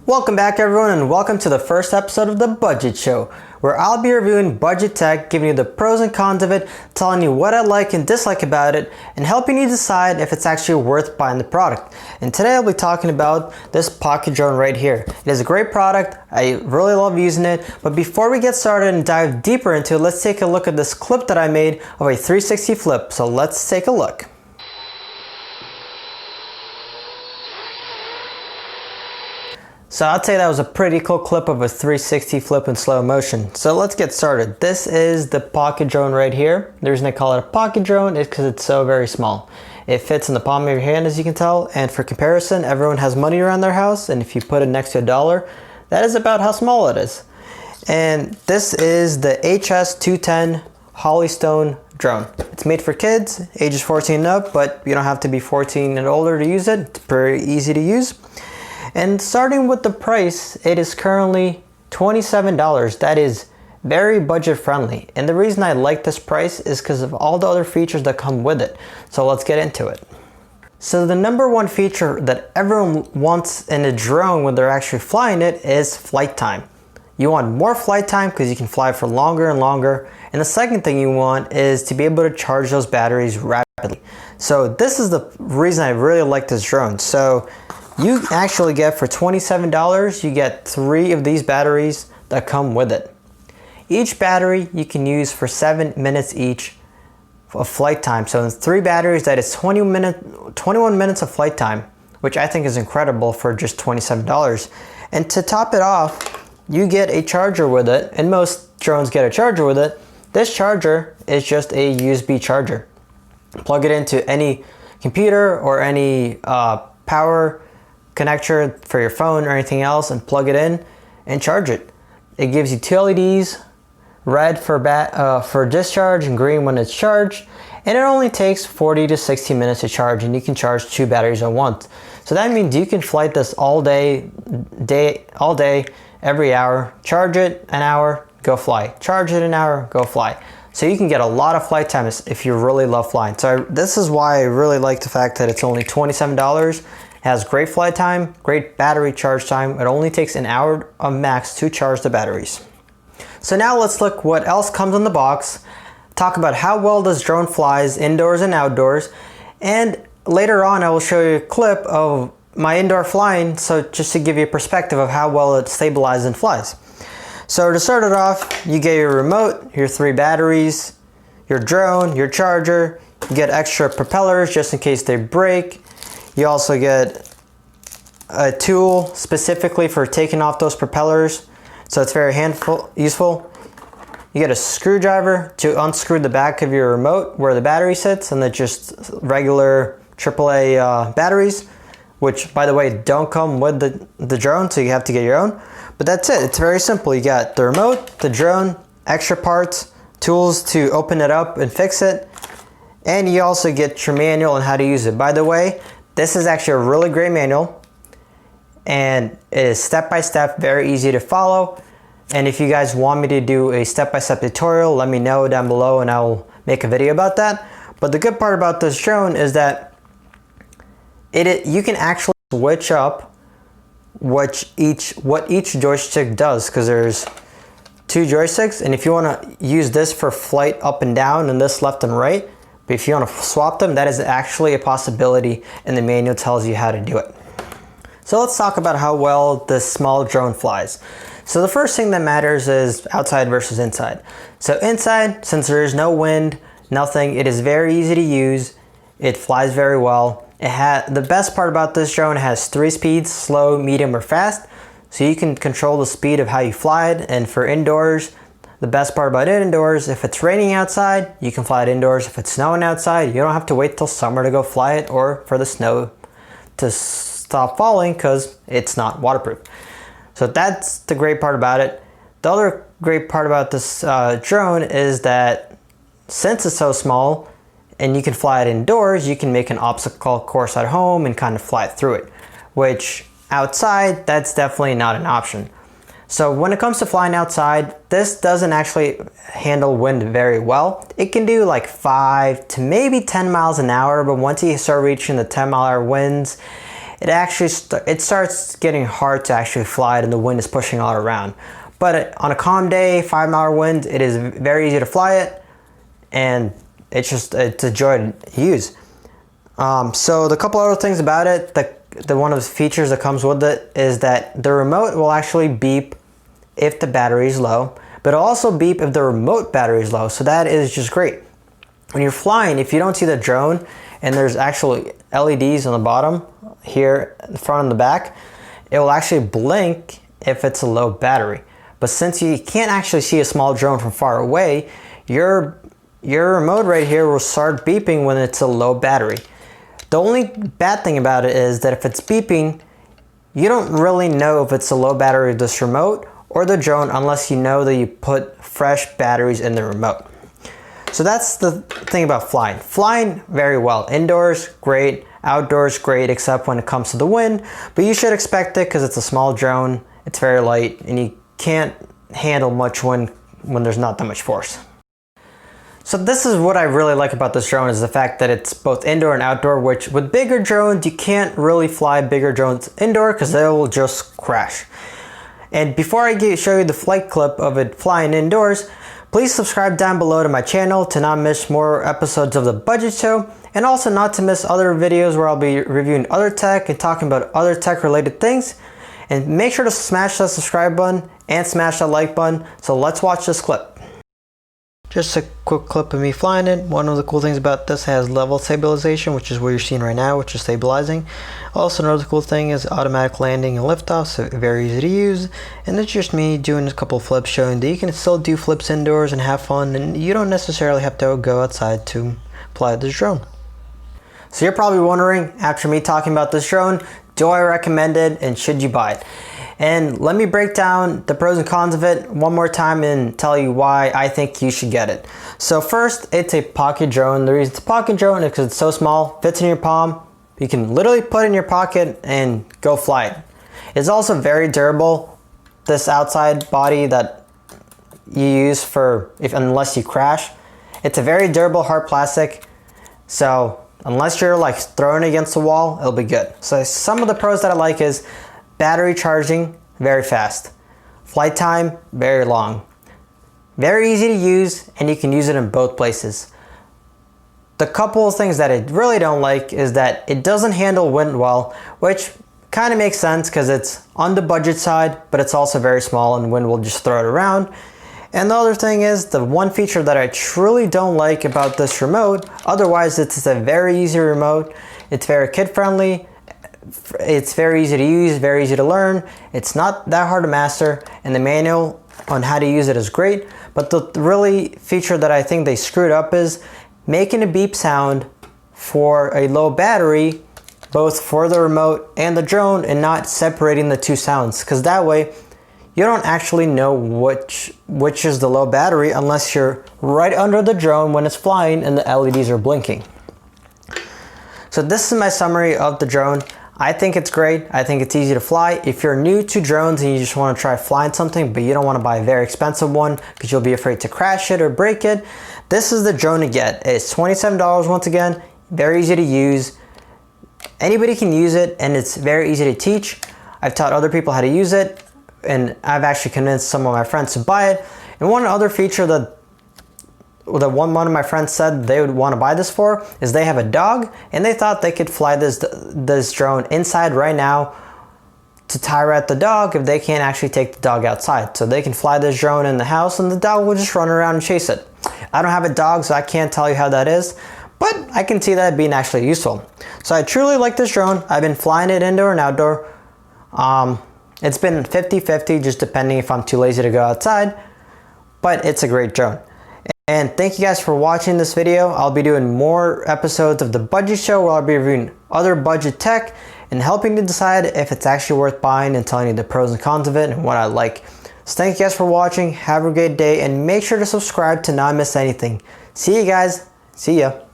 Welcome back everyone, and welcome to the first episode of The Budget Show, where I'll be reviewing budget tech, giving you the pros and cons of it, telling you what I like and dislike about it, and helping you decide if it's actually worth buying the product. And today I'll be talking about this pocket drone right here. It is a great product, I really love using it, but before we get started and dive deeper into it, let's take a look at this clip that I made of a 360 flip. So let's take a look. So I'd say that was a pretty cool clip of a 360 flip in slow motion. So let's get started. This is the pocket drone right here. The reason I call it a pocket drone is because it's so very small. It fits in the palm of your hand, as you can tell, and for comparison, everyone has money around their house, and if you put it next to $1, that is about how small it is. And this is the HS210 Holy Stone drone. It's made for kids, ages 14 and up, but you don't have to be 14 and older to use it. It's pretty easy to use. And starting with the price, it is currently $27. That is very budget friendly. And the reason I like this price is because of all the other features that come with it. So let's get into it. So the number one feature that everyone wants in a drone when they're actually flying it is flight time. You want more flight time because you can fly for longer and longer. And the second thing you want is to be able to charge those batteries rapidly. So this is the reason I really like this drone. So you actually get, for $27, you get 3 of these batteries that come with it. Each battery you can use for 7 minutes each of flight time. So in 3 batteries, that is 21 minutes of flight time, which I think is incredible for just $27. And to top it off, you get a charger with it, and most drones get a charger with it. This charger is just a USB charger. Plug it into any computer or any power connector for your phone or anything else and plug it in and charge it. It gives you 2 LEDs, red for discharge and green when it's charged, and it only takes 40 to 60 minutes to charge, and you can charge 2 batteries at once. So that means you can flight this all day, every hour, charge it an hour, go fly, charge it an hour, go fly. So you can get a lot of flight time if you really love flying. So this is why I really like the fact that it's only $27. Has great flight time, great battery charge time. It only takes an hour of max to charge the batteries. So now let's look what else comes in the box, talk about how well this drone flies indoors and outdoors, and later on I will show you a clip of my indoor flying, so just to give you a perspective of how well it stabilizes and flies. So to start it off, you get your remote, your 3 batteries, your drone, your charger, you get extra propellers just in case they break. You also get a tool specifically for taking off those propellers, so it's very useful. You get a screwdriver to unscrew the back of your remote where the battery sits, and then just regular AAA batteries, which by the way don't come with the drone, so you have to get your own. But that's it, it's very simple. You got the remote, the drone, extra parts, tools to open it up and fix it, and you also get your manual on how to use it. By the way, this is actually a really great manual, and it is step-by-step, very easy to follow. And if you guys want me to do a step-by-step tutorial, let me know down below and I will make a video about that. But the good part about this drone is that you can actually switch up what each joystick does, because there's 2 joysticks, and if you want to use this for flight up and down and this left and right, but if you want to swap them, that is actually a possibility, and the manual tells you how to do it. So let's talk about how well this small drone flies. So the first thing that matters is outside versus inside. So inside, since there is no wind, nothing, it is very easy to use. It flies very well. The best part about this drone, it has 3 speeds, slow, medium, or fast. So you can control the speed of how you fly it. And for indoors, the best part about it indoors, if it's raining outside, you can fly it indoors. If it's snowing outside, you don't have to wait till summer to go fly it or for the snow to stop falling, because it's not waterproof. So that's the great part about it. The other great part about this drone is that since it's so small and you can fly it indoors, you can make an obstacle course at home and kind of fly through it, which outside, that's definitely not an option. So when it comes to flying outside, this doesn't actually handle wind very well. It can do like 5 to maybe 10 miles an hour, but once you start reaching the 10-mile-an-hour winds, it starts getting hard to actually fly it and the wind is pushing all around. But on a calm day, 5-mile wind, it is very easy to fly it, and it's a joy to use. So the couple other things about it, the one of the features that comes with it is that the remote will actually beep if the battery is low, but it'll also beep if the remote battery is low. So that is just great. When you're flying, if you don't see the drone and there's actually LEDs on the bottom here, the front and the back, it will actually blink if it's a low battery. But since you can't actually see a small drone from far away, your remote right here will start beeping when it's a low battery. The only bad thing about it is that if it's beeping, you don't really know if it's a low battery of this remote or the drone unless you know that you put fresh batteries in the remote. So that's the thing about flying. Flying very well. Indoors, great. Outdoors, great, except when it comes to the wind. But you should expect it because it's a small drone. It's very light and you can't handle much wind when there's not that much force. So this is what I really like about this drone, is the fact that it's both indoor and outdoor, which with bigger drones, you can't really fly bigger drones indoor because they will just crash. And before I show you the flight clip of it flying indoors, please subscribe down below to my channel to not miss more episodes of the Budget Show, and also not to miss other videos where I'll be reviewing other tech and talking about other tech related things. And make sure to smash that subscribe button and smash that like button. So let's watch this clip. Just a quick clip of me flying it. One of the cool things about this has level stabilization, which is what you're seeing right now, which is stabilizing. Also, another cool thing is automatic landing and liftoff, so very easy to use. And it's just me doing a couple flips, showing that you can still do flips indoors and have fun, and you don't necessarily have to go outside to fly this drone. So you're probably wondering, after me talking about this drone, do I recommend it and should you buy it? And let me break down the pros and cons of it one more time and tell you why I think you should get it. So first, it's a pocket drone. The reason it's a pocket drone is because it's so small, fits in your palm. You can literally put it in your pocket and go fly it. It's also very durable. This outside body that you use unless you crash, it's a very durable hard plastic. So unless you're like throwing it against the wall, it'll be good. So some of the pros that I like is battery charging, very fast. Flight time, very long. Very easy to use, and you can use it in both places. The couple of things that I really don't like is that it doesn't handle wind well, which kind of makes sense because it's on the budget side, but it's also very small and wind will just throw it around. And the other thing is, the one feature that I truly don't like about this remote, otherwise it's a very easy remote, it's very kid friendly, it's very easy to use, very easy to learn. It's not that hard to master, and the manual on how to use it is great. But the really feature that I think they screwed up is making a beep sound for a low battery, both for the remote and the drone, and not separating the two sounds. Because that way, you don't actually know which is the low battery unless you're right under the drone when it's flying and the LEDs are blinking. So this is my summary of the drone. I think it's great. I think it's easy to fly. If you're new to drones and you just want to try flying something, but you don't want to buy a very expensive one because you'll be afraid to crash it or break it, this is the drone to get. It's $27 once again, very easy to use. Anybody can use it, and it's very easy to teach. I've taught other people how to use it, and I've actually convinced some of my friends to buy it. And one other feature that one of my friends said they would want to buy this for is they have a dog, and they thought they could fly this drone inside right now to tire at the dog if they can't actually take the dog outside. So they can fly this drone in the house and the dog will just run around and chase it. I don't have a dog, so I can't tell you how that is, but I can see that being actually useful. So I truly like this drone. I've been flying it indoor and outdoor. It's been 50-50, just depending if I'm too lazy to go outside, but it's a great drone. And thank you guys for watching this video. I'll be doing more episodes of the Budget Show where I'll be reviewing other budget tech and helping to decide if it's actually worth buying and telling you the pros and cons of it and what I like. So thank you guys for watching. Have a great day and make sure to subscribe to not miss anything. See you guys. See ya.